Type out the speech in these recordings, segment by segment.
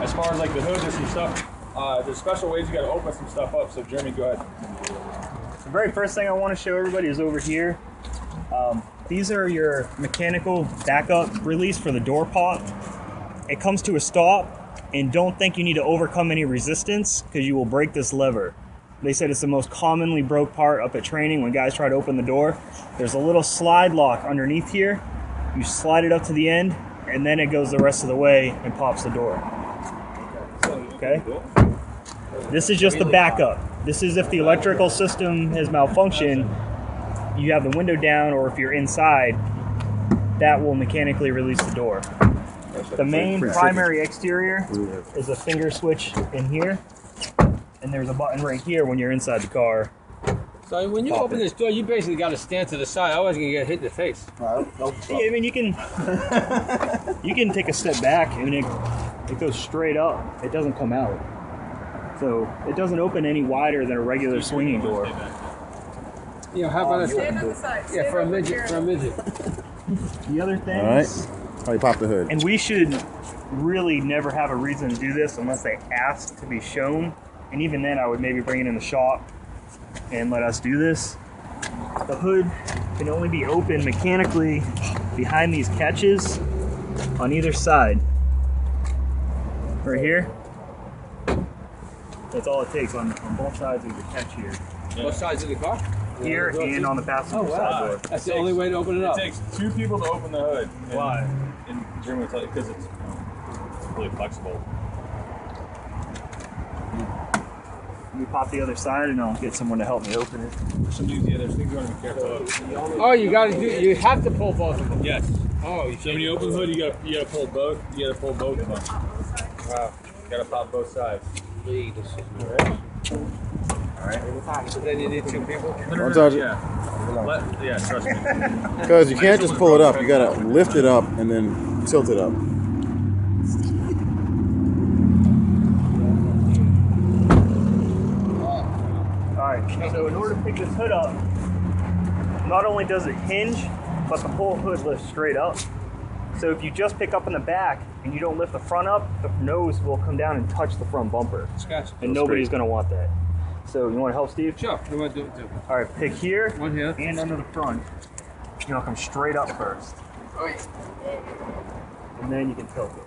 as far as like the hood, there's some stuff. There's special ways you got to open some stuff up. So Jeremy, go ahead. The very first thing I want to show everybody is over here. These are your mechanical backup release for the door pop. It comes to a stop, and don't think you need to overcome any resistance because you will break this lever. They said it's the most commonly broke part up at training when guys try to open the door. There's a little slide lock underneath here. You slide it up to the end, and then it goes the rest of the way and pops the door. Okay? This is just the backup. This is if the electrical system has malfunctioned, you have the window down, or if you're inside, that will mechanically release the door. The main primary exterior is a finger switch in here, and there's a button right here when you're inside the car. So when you open this door, you basically got to stand to the side. Otherwise, you're gonna get hit in the face. Yeah, I mean, you can take a step back, and it goes straight up. It doesn't come out. So it doesn't open any wider than a regular swinging door. You know, how about Stand on the side. yeah, for a midget, The other thing, All right. How you pop the hood? and we should really never have a reason to do this unless they ask to be shown. And even then, I would maybe bring it in the shop and let us do this. The hood can only be opened mechanically behind these catches on either side. Right here. That's all it takes on both sides of the catch here. both sides of the car. Here and on the passenger side door. That's the only way to open it up. It takes 2 people to open the hood. Why? And Jeremy will tell you because it's really flexible. You pop the other side, and I'll get someone to help me open it. Some things, yeah, there's things you want to be careful of. Oh, you got to do. You have to pull both of them. Yes. Oh, you So when you open the hood, you gotta pull both. You gotta pull both of them. Wow. You gotta pop both sides. All right. So then you need 2 people. Don't touch it. Yeah. Yeah, trust me. Because you can't just pull it up. You gotta lift it up and then tilt it up. Alright, so in order to pick this hood up, not only does it hinge, but the whole hood lifts straight up. So if you just pick up in the back and you don't lift the front up, the nose will come down and touch the front bumper. Gotcha. And nobody's going to want that. So you want to help, Steve? Sure. We want to do it too. Alright, pick here, One here. and under the front. You're going to come straight up first. And then you can tilt it.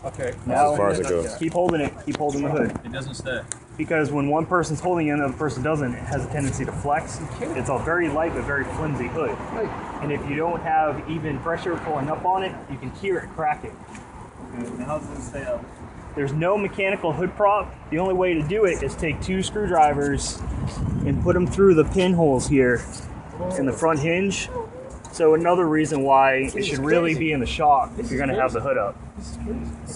Okay. Now, as far as it goes. Keep holding it. Keep holding the hood. It doesn't stay. Because when one person's holding it and the other person doesn't, it has a tendency to flex. It's a very light but very flimsy hood. And if you don't have even pressure pulling up on it, you can hear it cracking. How does it stay up? There's no mechanical hood prop. The only way to do it is take 2 screwdrivers and put them through the pinholes here in the front hinge. So another reason why it should really be in the shop if you're going to have the hood up.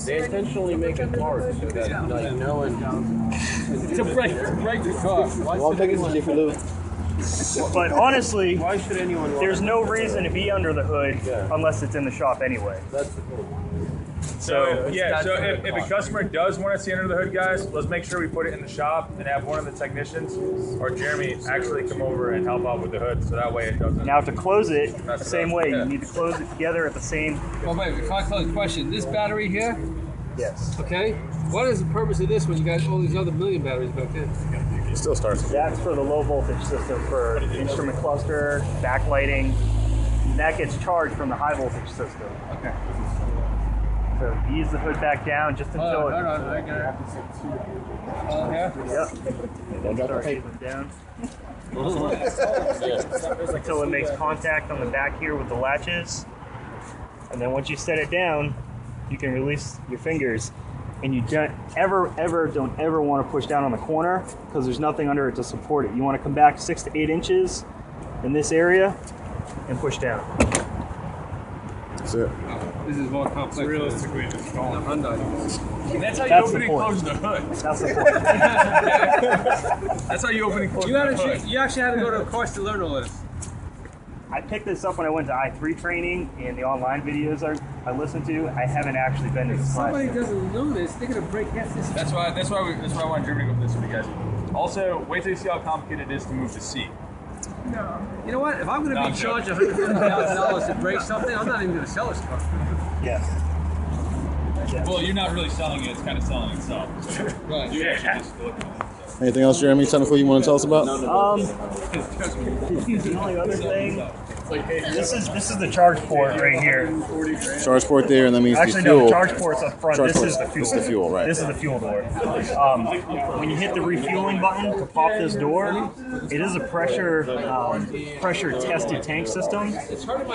They intentionally make it hard so that, like, no one. To break the car. Well, I'm taking some Jiffy Lube. But honestly, Why should anyone? there's no reason to be under the hood unless it's in the shop anyway. That's the thing. So yeah, so if a customer does want to see under the hood, guys, let's make sure we put it in the shop and have one of the technicians or Jeremy actually come over and help out with the hood, so that way it doesn't. Now to close it, the same way, Yeah. you need to close it together at the same. Well, wait. If I close the question, this battery here, Yes. okay. What is the purpose of this when you got all these other million batteries back in? It still starts. That's for the low voltage system for instrument cluster, backlighting. That gets charged from the high voltage system. Okay. So ease the hood back down just until No, it. I get it. Oh, yeah. Yep. Start easing it down. Until it makes contact on the back here with the latches. And then once you set it down, you can release your fingers. And you don't ever want to push down on the corner because there's nothing under it to support it. You want to come back 6 to 8 inches in this area and push down. That's it. This is more complex. Realistically, it's The gone. Hyundai. That's how you That's open the and point. close the hood. That's the point. That's how you open and close You the had hood. to, you actually had to go to a course to learn all this. I picked this up when I went to I3 training and the online videos I listened to. I haven't actually been to If this somebody class. doesn't know this, they're gonna break half this. That's why I want Jeremy to go with this with you guys. Also, wait till you see how complicated it is to move the seat. No. You know what? If I'm gonna No, be I'm charged $150,000 to break something, I'm not even gonna sell this car. Yes. Well, you're not really selling it; it's kind of selling itself. So Right. you actually just look at it. Anything else, Jeremy? Technical you want to tell us about? The only other thing, this is the charge port right here. Charge port there, and that means Actually, the fuel. no, the charge port's up front. Charge This port's- is the fuel. this is the fuel, right. This is the fuel door. When you hit the refueling button to pop this door, it is a pressure tested tank system.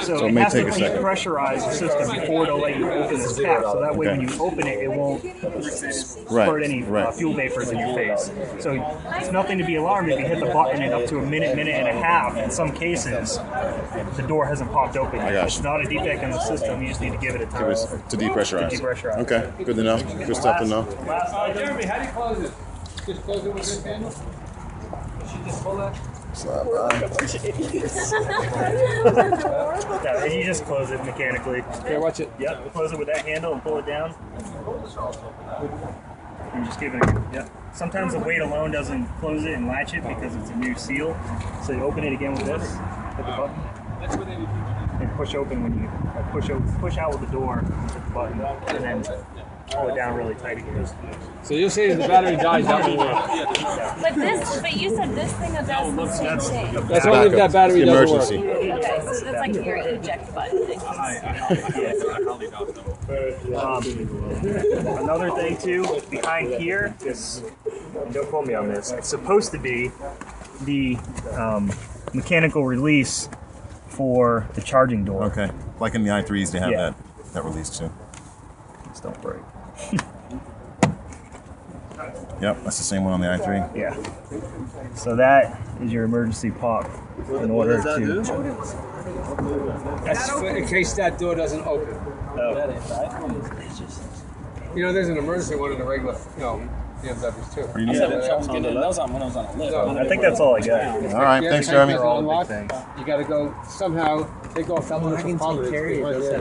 So it it may has take to a second. depressurize the system before it'll let you open this cap. So that way, Okay. when you open it, it won't Right, squirt any right. fuel vapors in your face. So it's nothing to be alarmed if you hit the button in up to a minute and a half. In some cases, the door hasn't popped open yet. I got It's you. not a defect in the system. You just need to give it a time. It was to depressurize. To depressurize. Okay, good to know. Good stuff to know. Jeremy, how do you close it? Just close it with this handle? Should just pull that? Yeah, you just close it mechanically. Okay, watch it. Yep, close it with that handle and pull it down. And just give it yep. Sometimes the weight alone doesn't close it and latch it because it's a new seal. So you open it again with this, hit the button, and push open when you push out with the door, hit the button, and then pull it down really tight again. So you'll say if the battery dies, that will work. But you said this thing does the same thing. That's only if that battery The doesn't emergency. work. Okay, so that's like your eject button thing. Another thing too, behind here is, and don't quote me on this, it's supposed to be the mechanical release for the charging door. Okay, like in the i3s, they have Yeah. that release too. Just don't break. Yep, that's the same one on the i3. Yeah. So that is your emergency pop in order to. That's in case that door doesn't open. You know, there's an emergency one in the regular, BMWs too. Or you need it? I think that's all I got. All right, thanks, Jeremy. You got to go somehow take off that little component.